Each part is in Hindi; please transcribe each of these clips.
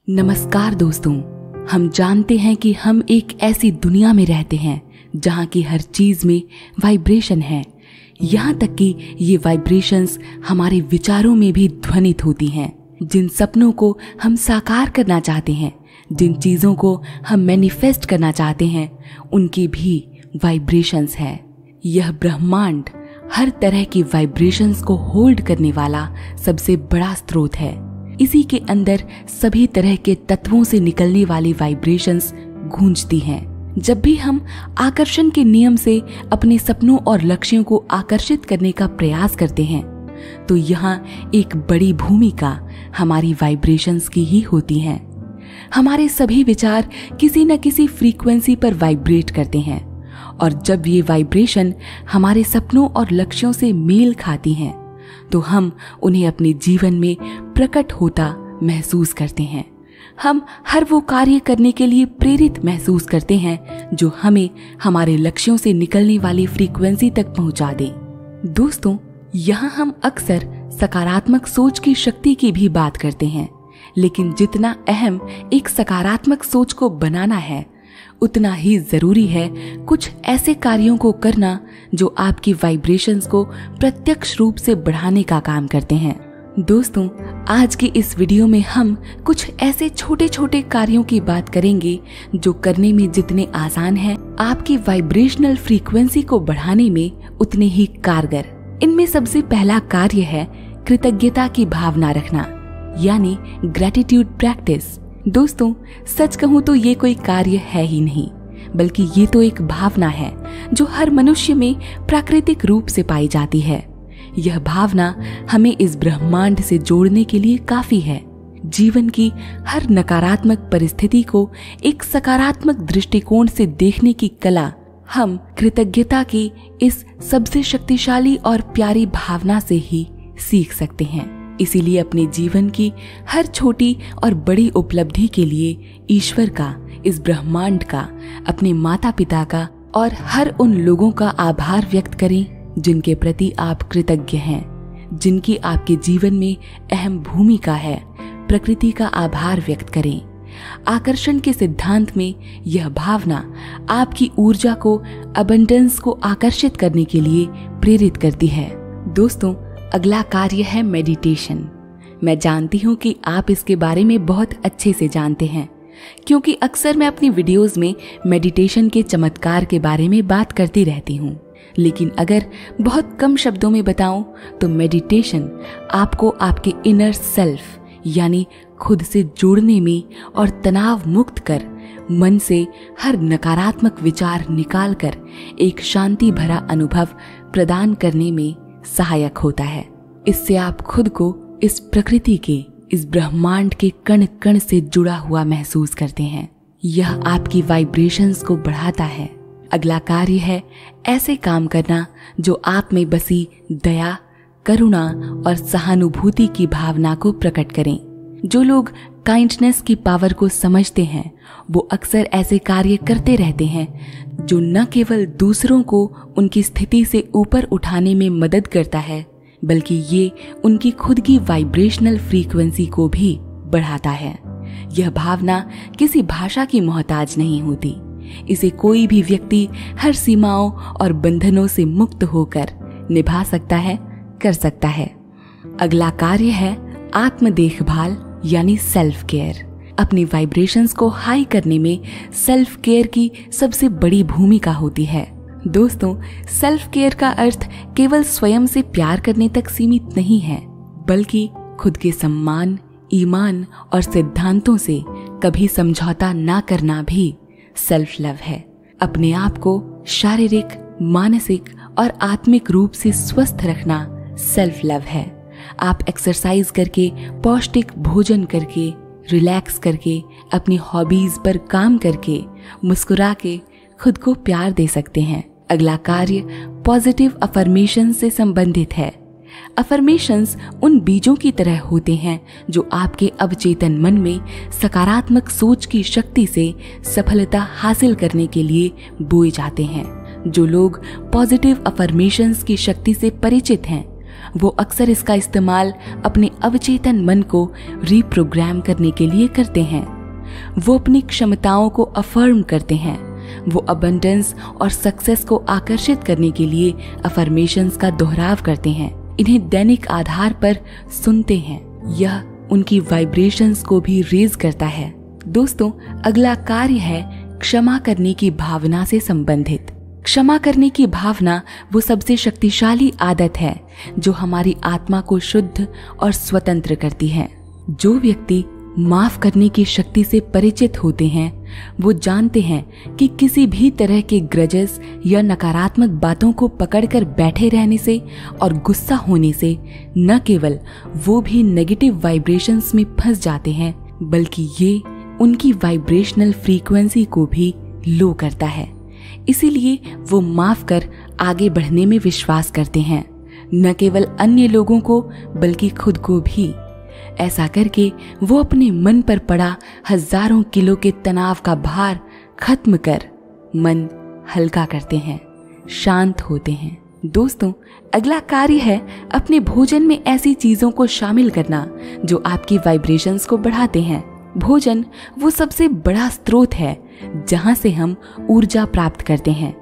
नमस्कार दोस्तों, हम जानते हैं कि हम एक ऐसी दुनिया में रहते हैं जहाँ की हर चीज में वाइब्रेशन है। यहाँ तक कि ये वाइब्रेशंस हमारे विचारों में भी ध्वनित होती हैं। जिन सपनों को हम साकार करना चाहते हैं, जिन चीजों को हम मैनिफेस्ट करना चाहते हैं, उनकी भी वाइब्रेशंस है। यह ब्रह्मांड हर तरह की वाइब्रेशंस को होल्ड करने वाला सबसे बड़ा स्रोत है। इसी के अंदर सभी तरह के तत्वों से निकलने वाली वाइब्रेशंस गूंजती हैं। जब भी हम आकर्षण के नियम से अपने सपनों और लक्ष्यों को आकर्षित करने का प्रयास करते हैं, तो यहाँ एक बड़ी भूमिका हमारी वाइब्रेशंस की ही होती है। हमारे सभी विचार किसी न किसी फ्रीक्वेंसी पर वाइब्रेट करते हैं, और जब ये वाइब्रेशन हमारे सपनों और लक्ष्यों से मेल खाती हैं, तो हम उन्हें अपने जीवन में प्रकट होता महसूस करते हैं। हम हर वो कार्य करने के लिए प्रेरित महसूस करते हैं जो हमें हमारे लक्ष्यों से निकलने वाली फ्रीक्वेंसी तक पहुंचा दे। दोस्तों, यहाँ हम अक्सर सकारात्मक सोच की शक्ति की भी बात करते हैं, लेकिन जितना अहम एक सकारात्मक सोच को बनाना है, उतना ही जरूरी है कुछ ऐसे कार्यों को करना जो आपकी वाइब्रेशंस को प्रत्यक्ष रूप से बढ़ाने का काम करते हैं। दोस्तों, आज की इस वीडियो में हम कुछ ऐसे छोटे छोटे कार्यों की बात करेंगे जो करने में जितने आसान हैं, आपकी वाइब्रेशनल फ्रीक्वेंसी को बढ़ाने में उतने ही कारगर। इनमें सबसे पहला कार्य है कृतज्ञता की भावना रखना, यानी ग्रेटिट्यूड प्रैक्टिस। दोस्तों, सच कहूँ तो ये कोई कार्य है ही नहीं, बल्कि ये तो एक भावना है जो हर मनुष्य में प्राकृतिक रूप से पाई जाती है। यह भावना हमें इस ब्रह्मांड से जोड़ने के लिए काफी है। जीवन की हर नकारात्मक परिस्थिति को एक सकारात्मक दृष्टिकोण से देखने की कला हम कृतज्ञता की इस सबसे शक्तिशाली और प्यारी भावना से ही सीख सकते हैं। इसीलिए अपने जीवन की हर छोटी और बड़ी उपलब्धि के लिए ईश्वर का, इस ब्रह्मांड का, अपने माता पिता का और हर उन लोगों का आभार व्यक्त करें जिनके प्रति आप कृतज्ञ हैं, जिनकी आपके जीवन में अहम भूमिका है। प्रकृति का आभार व्यक्त करें। आकर्षण के सिद्धांत में यह भावना आपकी ऊर्जा को, अबंडेंस को आकर्षित करने के लिए प्रेरित करती है। दोस्तों, अगला कार्य है मेडिटेशन। मैं जानती हूँ कि आप इसके बारे में बहुत अच्छे से जानते हैं, क्योंकि अक्सर मैं अपनी वीडियोस में मेडिटेशन के चमत्कार के बारे में बात करती रहती हूँ। लेकिन अगर बहुत कम शब्दों में बताऊं तो मेडिटेशन आपको आपके इनर सेल्फ, यानी खुद से जुड़ने में और तनाव मुक्त कर मन से हर नकारात्मक विचार निकालकर एक शांति भरा अनुभव प्रदान करने में सहायक होता है। इससे आप खुद को इस प्रकृति के, इस ब्रह्मांड के कण कण से जुड़ा हुआ महसूस करते हैं। यह आपकी वाइब्रेशंस को बढ़ाता है। अगला कार्य है ऐसे काम करना जो आप में बसी दया, करुणा और सहानुभूति की भावना को प्रकट करें। जो लोग काइंडनेस की पावर को समझते हैं, वो अक्सर ऐसे कार्य करते रहते हैं जो न केवल दूसरों को उनकी स्थिति से ऊपर उठाने में मदद करता है, बल्कि ये उनकी खुद की वाइब्रेशनल फ्रीक्वेंसी को भी बढ़ाता है। यह भावना किसी भाषा की मोहताज नहीं होती। इसे कोई भी व्यक्ति हर सीमाओं और बंधनों से मुक्त होकर निभा सकता है, कर सकता है। अगला कार्य है आत्म देखभाल, यानी सेल्फ केयर। अपनी वाइब्रेशंस को हाई करने में सेल्फ केयर की सबसे बड़ी भूमिका होती है। दोस्तों, सेल्फ केयर का अर्थ केवल स्वयं से प्यार करने तक सीमित नहीं है, बल्कि खुद के सम्मान, ईमान और सिद्धांतों से कभी समझौता ना करना भी सेल्फ लव है। अपने आप को शारीरिक, मानसिक और आत्मिक रूप से स्वस्थ रखना सेल्फ लव है। आप एक्सरसाइज करके, पौष्टिक भोजन करके, रिलैक्स करके, अपनी हॉबीज पर काम करके, मुस्कुरा के खुद को प्यार दे सकते हैं। अगला कार्य पॉजिटिव अफर्मेशन से संबंधित है। अफर्मेशंस उन बीजों की तरह होते हैं जो आपके अवचेतन मन में सकारात्मक सोच की शक्ति से सफलता हासिल करने के लिए बोए जाते हैं। जो लोग पॉजिटिव अफर्मेशंस की शक्ति से परिचित हैं, वो अक्सर इसका इस्तेमाल अपने अवचेतन मन को रीप्रोग्राम करने के लिए करते हैं। वो अपनी क्षमताओं को अफर्म करते हैं। वो अबंडेंस और सक्सेस को आकर्षित करने के लिए अफर्मेशंस का दोहराव करते हैं। इन्हें दैनिक आधार पर सुनते हैं। यह उनकी वाइब्रेशंस को भी रेज करता है। दोस्तों, अगला कार्य है क्षमा करने की भावना से संबंधित। क्षमा करने की भावना वो सबसे शक्तिशाली आदत है जो हमारी आत्मा को शुद्ध और स्वतंत्र करती है। जो व्यक्ति माफ करने की शक्ति से परिचित होते हैं वो जानते हैं कि किसी भी तरह के ग्रजेस या नकारात्मक बातों को पकड़कर बैठे रहने से और गुस्सा होने से न केवल वो भी नेगेटिव वाइब्रेशंस में फंस जाते हैं बल्कि ये उनकी वाइब्रेशनल फ्रीक्वेंसी को भी लो करता है। इसीलिए वो माफ कर आगे बढ़ने में विश्वास करते हैं, न केवल अन्य लोगों को बल्कि खुद को भी। ऐसा करके वो अपने मन पर पड़ा हजारों किलो के तनाव का भार खत्म कर मन हल्का करते हैं, शांत होते हैं। दोस्तों, अगला कार्य है अपने भोजन में ऐसी चीजों को शामिल करना जो आपकी वाइब्रेशंस को बढ़ाते हैं। भोजन वो सबसे बड़ा स्रोत है जहां से हम ऊर्जा प्राप्त करते हैं।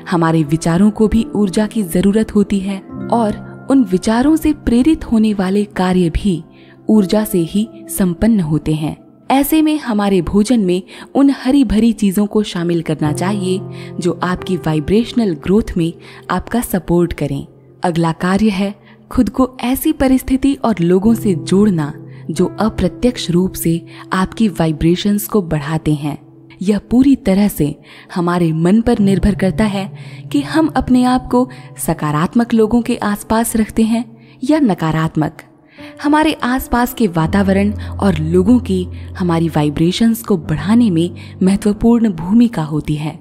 हमारे विचारों को भी ऊर्जा की जरूरत होती है और उन विचारों से प्रेरित होने वाले कार्य भी ऊर्जा से ही संपन्न होते हैं। ऐसे में हमारे भोजन में उन हरी भरी चीजों को शामिल करना चाहिए जो आपकी वाइब्रेशनल ग्रोथ में आपका सपोर्ट करें। अगला कार्य है खुद को ऐसी परिस्थिति और लोगों से जोड़ना जो अप्रत्यक्ष रूप से आपकी वाइब्रेशंस को बढ़ाते हैं। यह पूरी तरह से हमारे मन पर निर्भर करता है कि हम अपने आप को सकारात्मक लोगों के आसपास रखते हैं या नकारात्मक। हमारे आसपास के वातावरण और लोगों की हमारी वाइब्रेशंस को बढ़ाने में महत्वपूर्ण भूमिका होती है।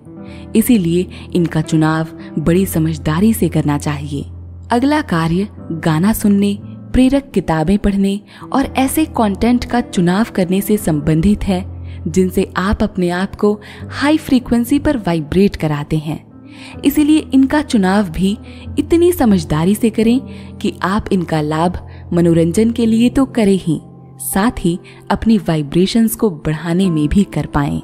इसीलिए इनका चुनाव बड़ी समझदारी से करना चाहिए। अगला कार्य गाना सुनने, प्रेरक किताबें पढ़ने और ऐसे कंटेंट का चुनाव करने से संबंधित है जिनसे आप अपने आप को हाई फ्रीक्वेंसी पर वाइब्रेट कराते हैं। इसीलिए इनका चुनाव भी इतनी समझदारी से करें कि आप इनका लाभ मनोरंजन के लिए तो करें ही, साथ ही अपनी वाइब्रेशंस को बढ़ाने में भी कर पाएं।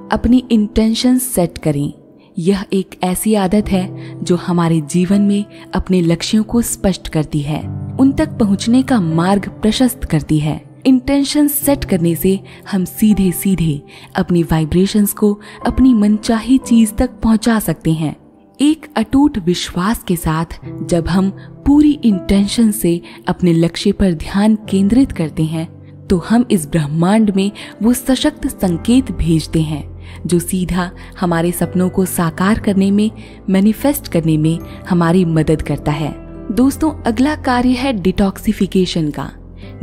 अपनी इंटेंशंस सेट करें। यह एक ऐसी आदत है जो हमारे जीवन में अपने लक्ष्यों को स्पष्ट करती है, उन तक पहुंचने का मार्ग प्रशस्त करती है। इंटेंशन सेट करने से हम सीधे सीधे अपनी वाइब्रेशंस को अपनी मनचाही चीज तक पहुंचा सकते हैं। एक अटूट विश्वास के साथ जब हम पूरी इंटेंशन से अपने लक्ष्य पर ध्यान केंद्रित करते हैं तो हम इस ब्रह्मांड में वो सशक्त संकेत भेजते हैं जो सीधा हमारे सपनों को साकार करने में, मैनिफेस्ट करने में हमारी मदद करता है। दोस्तों, अगला कार्य है डिटॉक्सिफिकेशन का।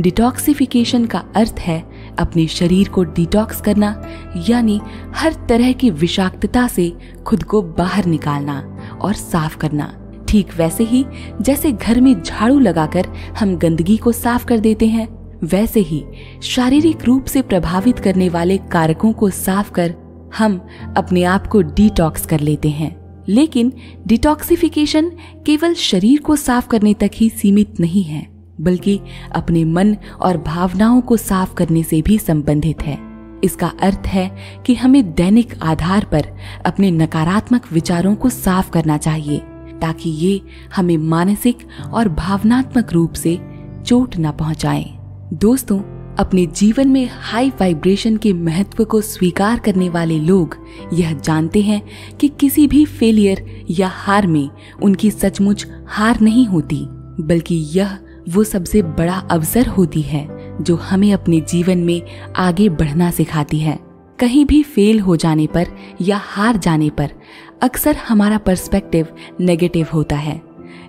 डिटॉक्सिफिकेशन का अर्थ है अपने शरीर को डिटॉक्स करना, यानी हर तरह की विषाक्तता से खुद को बाहर निकालना और साफ करना। ठीक वैसे ही जैसे घर में झाड़ू लगाकर हम गंदगी को साफ कर देते हैं, वैसे ही शारीरिक रूप से प्रभावित करने वाले कारकों को साफ कर हम अपने आप को डिटॉक्स कर लेते हैं। लेकिन डिटॉक्सिफिकेशन केवल शरीर को साफ करने तक ही सीमित नहीं है, बल्कि अपने मन और भावनाओं को साफ करने से भी संबंधित है। इसका अर्थ है कि हमें दैनिक आधार पर अपने नकारात्मक विचारों को साफ करना चाहिए ताकि ये हमें मानसिक और भावनात्मक रूप से चोट न पहुंचाएं। दोस्तों, अपने जीवन में हाई वाइब्रेशन के महत्व को स्वीकार करने वाले लोग यह जानते हैं कि किसी भी फेलियर या हार में उनकी सचमुच हार नहीं होती, बल्कि यह वो सबसे बड़ा अवसर होती है जो हमें अपने जीवन में आगे बढ़ना सिखाती है। कहीं भी फेल हो जाने पर या हार जाने पर अक्सर हमारा पर्सपेक्टिव नेगेटिव होता है,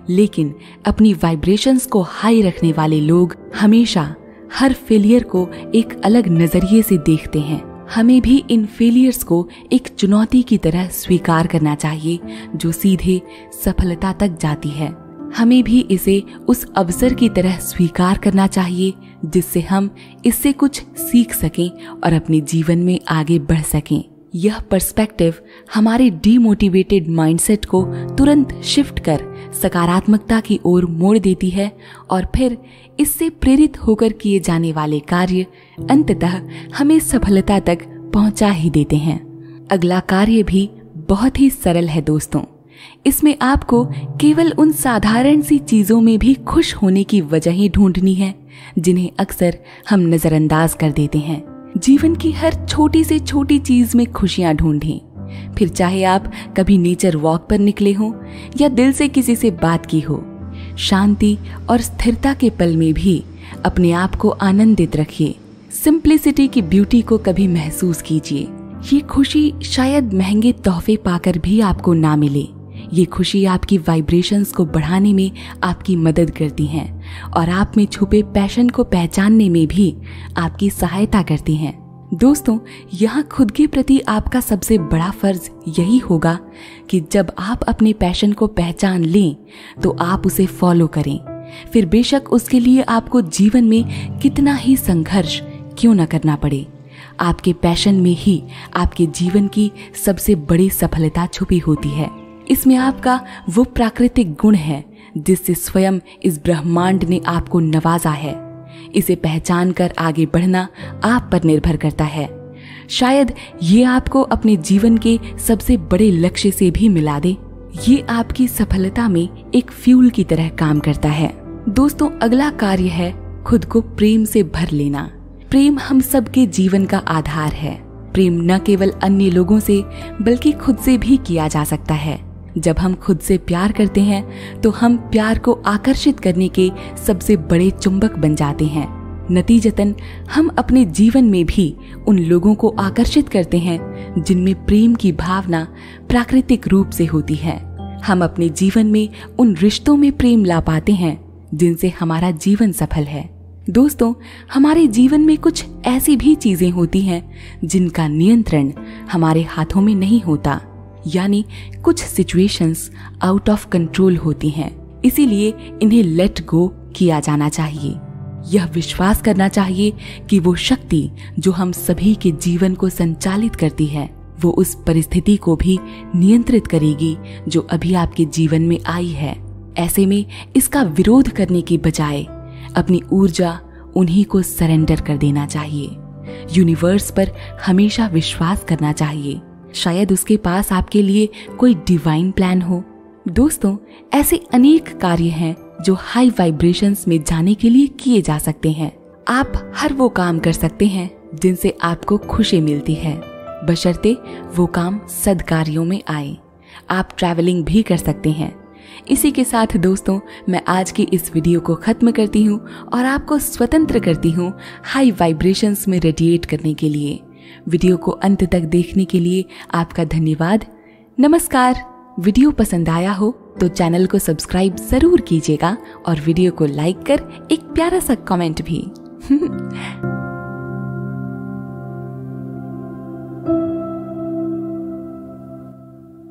लेकिन अपनी वाइब्रेशंस को हाई रखने वाले लोग हमेशा हर फेलियर को एक अलग नजरिए से देखते हैं। हमें भी इन फेलियर्स को एक चुनौती की तरह स्वीकार करना चाहिए जो सीधे सफलता तक जाती है। हमें भी इसे उस अवसर की तरह स्वीकार करना चाहिए जिससे हम इससे कुछ सीख सकें और अपने जीवन में आगे बढ़ सकें। यह पर्सपेक्टिव हमारे डीमोटिवेटेड माइंडसेट को तुरंत शिफ्ट कर सकारात्मकता की ओर मोड़ देती है और फिर इससे प्रेरित होकर किए जाने वाले कार्य अंततः हमें सफलता तक पहुंचा ही देते हैं। अगला कार्य भी बहुत ही सरल है दोस्तों। इसमें आपको केवल उन साधारण सी चीजों में भी खुश होने की वजहें ढूंढनी है जिन्हें अक्सर हम नजरअंदाज कर देते हैं। जीवन की हर छोटी से छोटी चीज में खुशियां ढूंढें। फिर चाहे आप कभी नेचर वॉक पर निकले हों या दिल से किसी से बात की हो, शांति और स्थिरता के पल में भी अपने आप को आनंदित रखिए। सिंप्लिसिटी की ब्यूटी को कभी महसूस कीजिए। ये खुशी शायद महंगे तोहफे पाकर भी आपको ना मिले। ये खुशी आपकी वाइब्रेशंस को बढ़ाने में आपकी मदद करती हैं और आप में छुपे पैशन को पहचानने में भी आपकी सहायता करती हैं। दोस्तों, यहाँ खुद के प्रति आपका सबसे बड़ा फर्ज यही होगा कि जब आप अपने पैशन को पहचान लें तो आप उसे फॉलो करें। फिर बेशक उसके लिए आपको जीवन में कितना ही संघर्ष क्यों न करना पड़े। आपके पैशन में ही आपके जीवन की सबसे बड़ी सफलता छुपी होती है। इसमें आपका वो प्राकृतिक गुण है जिससे स्वयं इस ब्रह्मांड ने आपको नवाजा है। इसे पहचान कर आगे बढ़ना आप पर निर्भर करता है। शायद ये आपको अपने जीवन के सबसे बड़े लक्ष्य से भी मिला दे। ये आपकी सफलता में एक फ्यूल की तरह काम करता है। दोस्तों, अगला कार्य है खुद को प्रेम से भर लेना। प्रेम हम सबके जीवन का आधार है। प्रेम न केवल अन्य लोगों से बल्कि खुद से भी किया जा सकता है। जब हम खुद से प्यार करते हैं तो हम प्यार को आकर्षित करने के सबसे बड़े चुंबक बन जाते हैं। नतीजतन हम अपने जीवन में भी उन लोगों को आकर्षित करते हैं जिनमें प्रेम की भावना प्राकृतिक रूप से होती है। हम अपने जीवन में उन रिश्तों में प्रेम ला पाते हैं जिनसे हमारा जीवन सफल है। दोस्तों, हमारे जीवन में कुछ ऐसी भी चीजें होती हैं जिनका नियंत्रण हमारे हाथों में नहीं होता, यानी कुछ सिचुएशंस आउट ऑफ कंट्रोल होती हैं। इसीलिए इन्हें लेट गो किया जाना चाहिए। यह विश्वास करना चाहिए कि वो शक्ति जो हम सभी के जीवन को संचालित करती है वो उस परिस्थिति को भी नियंत्रित करेगी जो अभी आपके जीवन में आई है। ऐसे में इसका विरोध करने की बजाय अपनी ऊर्जा उन्हीं को सरेंडर कर देना चाहिए। यूनिवर्स पर हमेशा विश्वास करना चाहिए। शायद उसके पास आपके लिए कोई डिवाइन प्लान हो। दोस्तों, ऐसे अनेक कार्य हैं जो हाई वाइब्रेशंस में जाने के लिए किए जा सकते हैं। आप हर वो काम कर सकते हैं जिनसे आपको खुशी मिलती है, बशर्ते वो काम सद्कार्यों में आए। आप ट्रैवलिंग भी कर सकते हैं। इसी के साथ दोस्तों, मैं आज की इस वीडियो को खत्म करती हूँ और आपको स्वतंत्र करती हूँ हाई वाइब्रेशंस में रेडिएट करने के लिए। वीडियो को अंत तक देखने के लिए आपका धन्यवाद। नमस्कार। वीडियो पसंद आया हो तो चैनल को सब्सक्राइब जरूर कीजिएगा और वीडियो को लाइक कर एक प्यारा सा कमेंट भी।